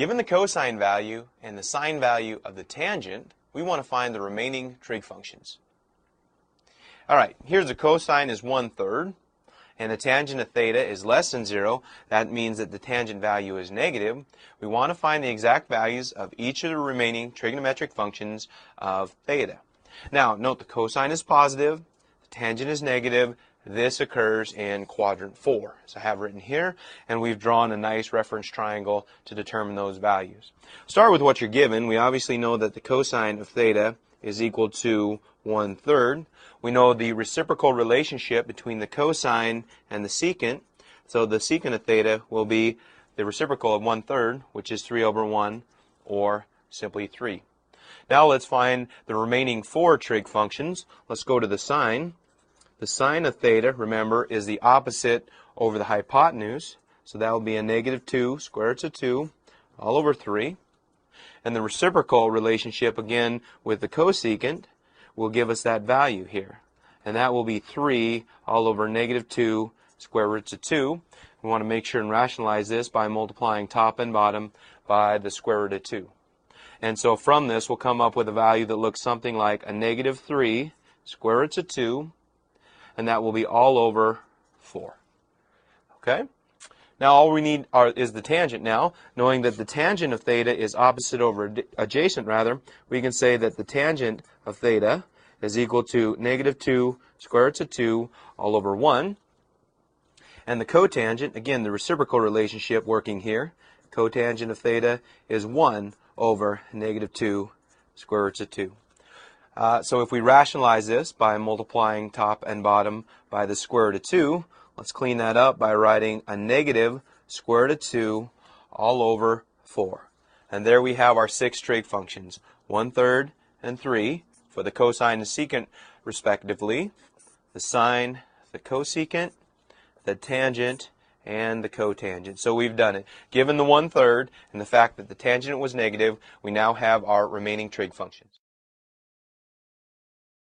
Given the cosine value and the sine value of the tangent, we want to find the remaining trig functions. All right, here's the cosine is 1/3, and the tangent of theta is less than 0. That means that the tangent value is negative. We want to find the exact values of each of the remaining trigonometric functions of theta. Now, note the cosine is positive, the tangent is negative. This occurs in quadrant 4, as I have written here, and we've drawn a nice reference triangle to determine those values. Start with what you're given. We obviously know that the cosine of theta is equal to 1/3. We know the reciprocal relationship between the cosine and the secant, so the secant of theta will be the reciprocal of 1/3, which is 3/1, or simply 3. Now let's find the remaining 4 trig functions. Let's go to the sine. The sine of theta, remember, is the opposite over the hypotenuse, so that will be a -2 square root of 2 all over 3. And the reciprocal relationship, again, with the cosecant will give us that value here. And that will be 3 all over -2 square root of 2. We want to make sure and rationalize this by multiplying top and bottom by the square root of 2. And so from this, we'll come up with a value that looks something like a -3 square root of 2, and that will be all over 4. Okay? Now all we need is the tangent now. Knowing that the tangent of theta is opposite over adjacent, we can say that the tangent of theta is equal to -2 square root of 2 all over 1. And the cotangent, again, the reciprocal relationship working here, cotangent of theta is 1 over -2 square root of 2. So if we rationalize this by multiplying top and bottom by the square root of 2, let's clean that up by writing a negative square root of 2 all over 4. And there we have our 6 trig functions, 1/3 and 3 for the cosine and secant respectively, the sine, the cosecant, the tangent, and the cotangent. So we've done it. Given the 1/3 and the fact that the tangent was negative, we now have our remaining trig functions.